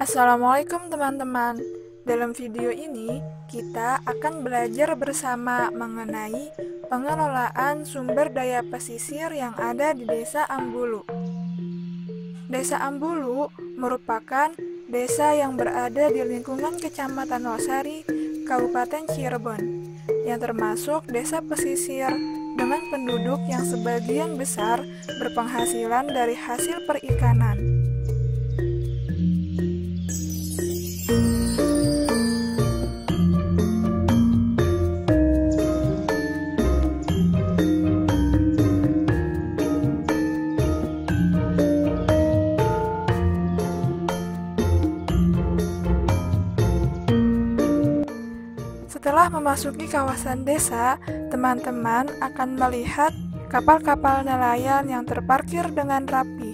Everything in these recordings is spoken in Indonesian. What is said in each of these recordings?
Assalamualaikum teman-teman. Dalam video ini, kita akan belajar bersama mengenai pengelolaan sumber daya pesisir yang ada di Desa Ambulu. Desa Ambulu merupakan desa yang berada di lingkungan Kecamatan Losari, Kabupaten Cirebon, yang termasuk desa pesisir dengan penduduk yang sebagian besar berpenghasilan dari hasil perikanan. Setelah memasuki kawasan desa, teman-teman akan melihat kapal-kapal nelayan yang terparkir dengan rapi.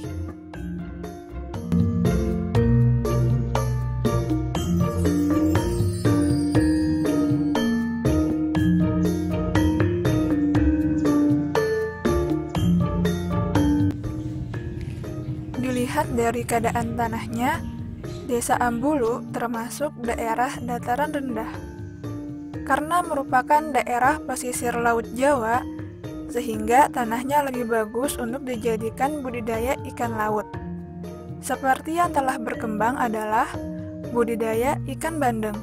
Dilihat dari keadaan tanahnya, Desa Ambulu termasuk daerah dataran rendah. Karena merupakan daerah pesisir Laut Jawa, sehingga tanahnya lebih bagus untuk dijadikan budidaya ikan laut. Seperti yang telah berkembang adalah budidaya ikan bandeng.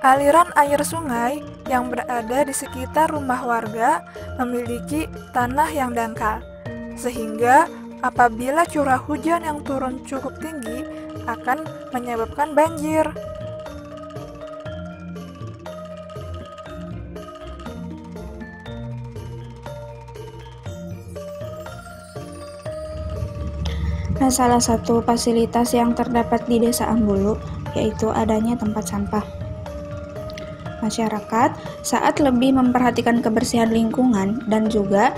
Aliran air sungai yang berada di sekitar rumah warga memiliki tanah yang dangkal, sehingga apabila curah hujan yang turun cukup tinggi akan menyebabkan banjir. Nah, salah satu fasilitas yang terdapat di Desa Ambulu yaitu adanya tempat sampah. Masyarakat saat lebih memperhatikan kebersihan lingkungan dan juga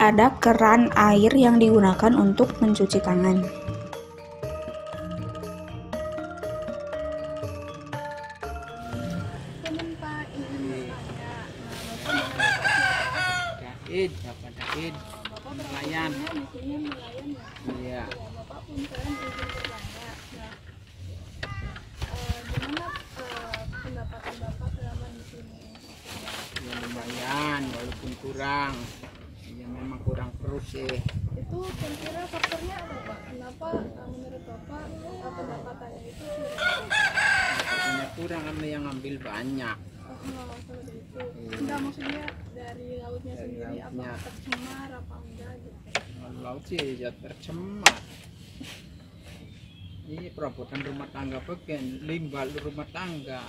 ada keran air yang digunakan untuk mencuci tangan. Dapat nelayan. Iya. Pendapatan Bapak selama di sini? Ya lumayan, walaupun kurang. Ya memang kurang terus sih. Itu kira-kira faktornya apa Pak? Kenapa menurut Bapak pendapatannya itu kurang? Pendapatannya kurang karena yang ngambil banyak. Seperti itu. Enggak, maksudnya dari lautnya Dari sendiri lautnya. apa tercemar apa enggak gitu? Kalau laut sih ya tercemar. Ini perabotan rumah tangga bagian limbah rumah tangga.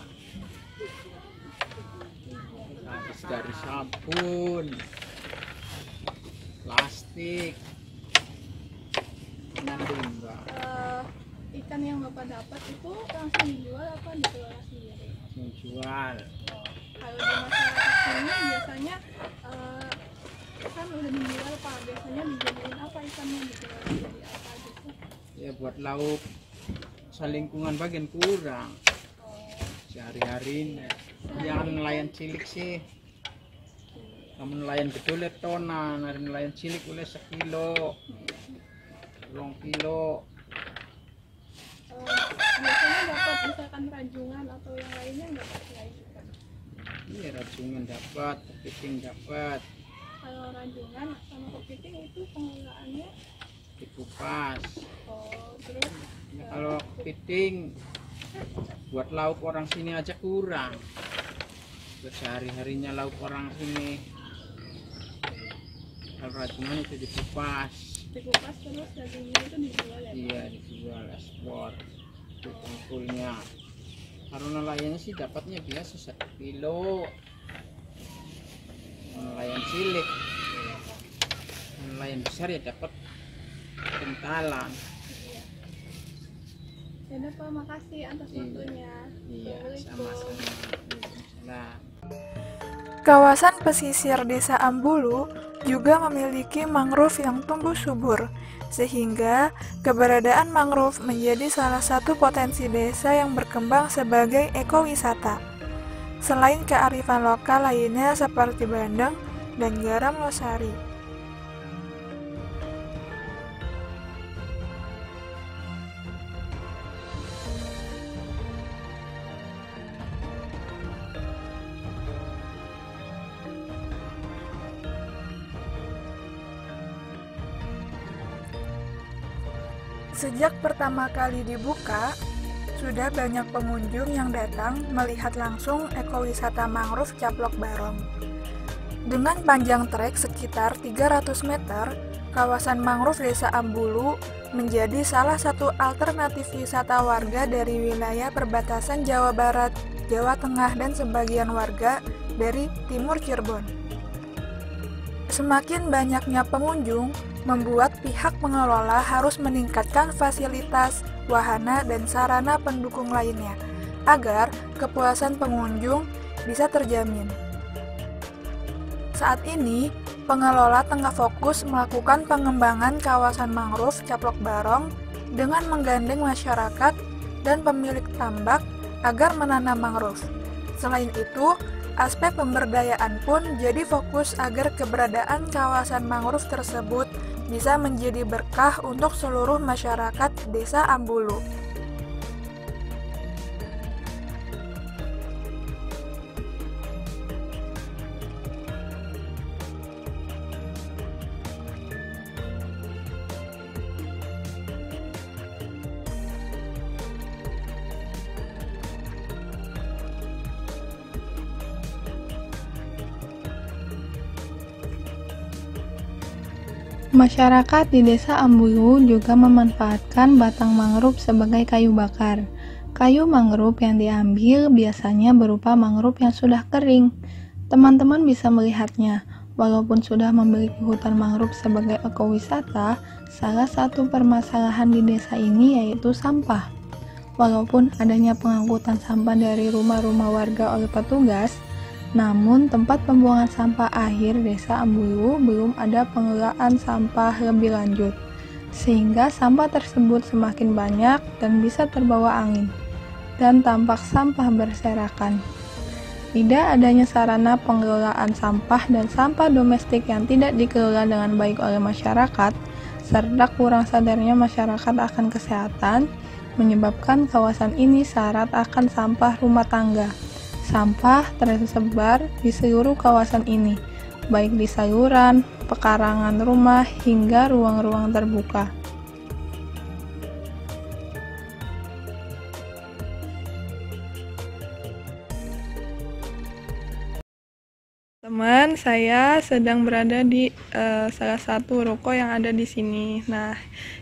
Habis dari sabun, plastik, dan limbah. Ikan yang Bapak dapat itu langsung dijual apa dikelola sendiri? Menjual. Kalau di masyarakat sini biasanya kan udah dijual Pak, biasanya dijadiin apa ikannya dikelola jadi apa gitu? Ya buat lauk selingkungan bagian kurang sehari-hari yang nelayan cilik sih, namun nelayan gede tonan, ada nelayan cilik oleh sekilo 2 kilo. Biasanya dapat misalkan rajungan atau yang lainnya nggak pakai ikan? Iya, rajungan dapat, kepiting dapat. Kalau rajungan sama kepiting itu pengelolaannya Dikupas. terus Ya, kalau kepiting buat lauk orang sini aja kurang, buat sehari-harinya lauk orang sini. Kalau rajungan itu dikupas. dikupas terus dagingnya itu dijual ya Pak? Iya, dijual ekspor itu kumpulnya. Kalau nelayannya sih dapatnya biasa 1 kilo. Nelayan cilik, nelayan besar ya dapat kentalan. Ya udah Pak, makasih atas waktunya. Iya, sama-sama. Nah, Kawasan pesisir Desa Ambulu juga memiliki mangrove yang tumbuh subur, sehingga keberadaan mangrove menjadi salah satu potensi desa yang berkembang sebagai ekowisata. selain kearifan lokal lainnya seperti bandeng dan garam losari. Sejak pertama kali dibuka, sudah banyak pengunjung yang datang melihat langsung ekowisata mangrove Caplok Barong. Dengan panjang trek sekitar 300 meter, kawasan mangrove Desa Ambulu menjadi salah satu alternatif wisata warga dari wilayah perbatasan Jawa Barat, Jawa Tengah, dan sebagian warga dari timur Cirebon. Semakin banyaknya pengunjung membuat pihak pengelola harus meningkatkan fasilitas, wahana, dan sarana pendukung lainnya agar kepuasan pengunjung bisa terjamin. Saat ini, pengelola tengah fokus melakukan pengembangan kawasan mangrove Caplok Barong dengan menggandeng masyarakat dan pemilik tambak agar menanam mangrove. Selain itu, aspek pemberdayaan pun jadi fokus agar keberadaan kawasan mangrove tersebut bisa menjadi berkah untuk seluruh masyarakat Desa Ambulu. Masyarakat di Desa Ambulu juga memanfaatkan batang mangrove sebagai kayu bakar. Kayu mangrove yang diambil biasanya berupa mangrove yang sudah kering. Teman-teman bisa melihatnya. Walaupun sudah memiliki hutan mangrove sebagai ekowisata, salah satu permasalahan di desa ini yaitu sampah. Walaupun adanya pengangkutan sampah dari rumah-rumah warga oleh petugas, namun tempat pembuangan sampah akhir Desa Ambulu belum ada pengelolaan sampah lebih lanjut, sehingga sampah tersebut semakin banyak dan bisa terbawa angin, dan tampak sampah berserakan. Tidak adanya sarana pengelolaan sampah dan sampah domestik yang tidak dikelola dengan baik oleh masyarakat, serta kurang sadarnya masyarakat akan kesehatan, menyebabkan kawasan ini syarat akan sampah rumah tangga. Sampah tersebar di seluruh kawasan ini, baik di saluran, pekarangan rumah, hingga ruang-ruang terbuka. Teman, saya sedang berada di salah satu ruko yang ada di sini. Nah,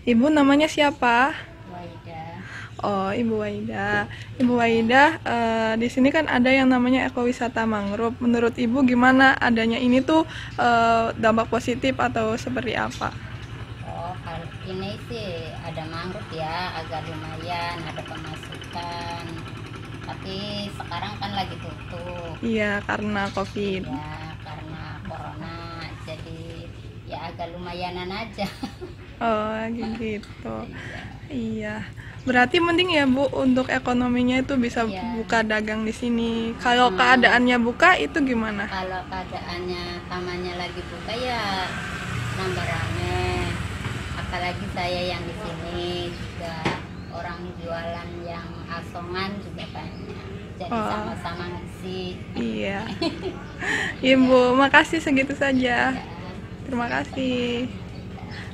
Ibu namanya siapa? Oh, Ibu Waida. Ibu Waida, di sini kan ada yang namanya ekowisata mangrove. Menurut Ibu gimana adanya ini tuh dampak positif atau seperti apa? Oh, kalau ini sih ada mangrove ya, agak lumayan, ada pemasukan. Tapi sekarang kan lagi tutup. Iya, karena COVID. Ya, karena corona. Jadi ya agak lumayanan aja. Oh, gitu. Iya. Berarti mending ya Bu, untuk ekonominya itu bisa buka dagang di sini. Kalau keadaannya buka itu gimana? Kalau keadaannya tamannya lagi buka ya nambah rame. Apalagi saya yang di sini juga orang jualan yang asongan juga banyak. Jadi sama-sama ngisi. Iya. Ibu, makasih segitu saja. Terima kasih.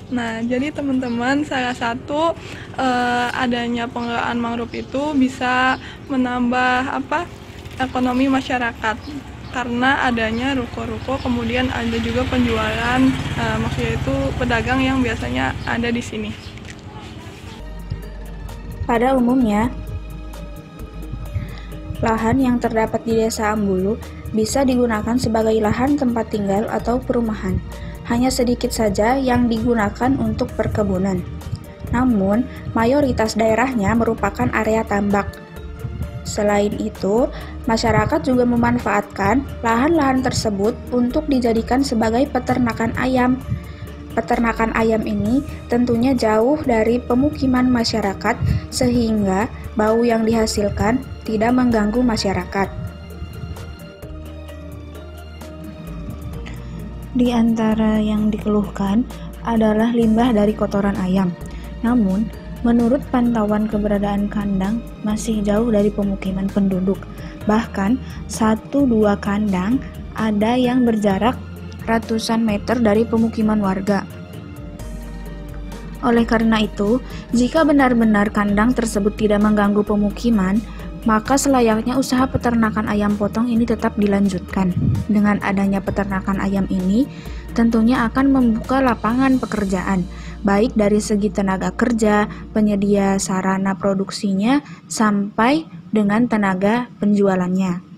Nah, jadi teman-teman, salah satu adanya pengelolaan mangrove itu bisa menambah ekonomi masyarakat karena adanya ruko-ruko, kemudian ada juga penjualan, maksudnya itu pedagang yang biasanya ada di sini. Pada umumnya, lahan yang terdapat di Desa Ambulu bisa digunakan sebagai lahan tempat tinggal atau perumahan. Hanya sedikit saja yang digunakan untuk perkebunan. Namun, mayoritas daerahnya merupakan area tambak. Selain itu, masyarakat juga memanfaatkan lahan-lahan tersebut untuk dijadikan sebagai peternakan ayam. Peternakan ayam ini tentunya jauh dari pemukiman masyarakat, sehingga bau yang dihasilkan tidak mengganggu masyarakat. Di antara yang dikeluhkan adalah limbah dari kotoran ayam. Namun, menurut pantauan keberadaan kandang masih jauh dari pemukiman penduduk. Bahkan, 1-2 kandang ada yang berjarak ratusan meter dari pemukiman warga. Oleh karena itu, jika benar-benar kandang tersebut tidak mengganggu pemukiman, maka selayaknya usaha peternakan ayam potong ini tetap dilanjutkan. Dengan adanya peternakan ayam ini, tentunya akan membuka lapangan pekerjaan, baik dari segi tenaga kerja, penyedia sarana produksinya, sampai dengan tenaga penjualannya.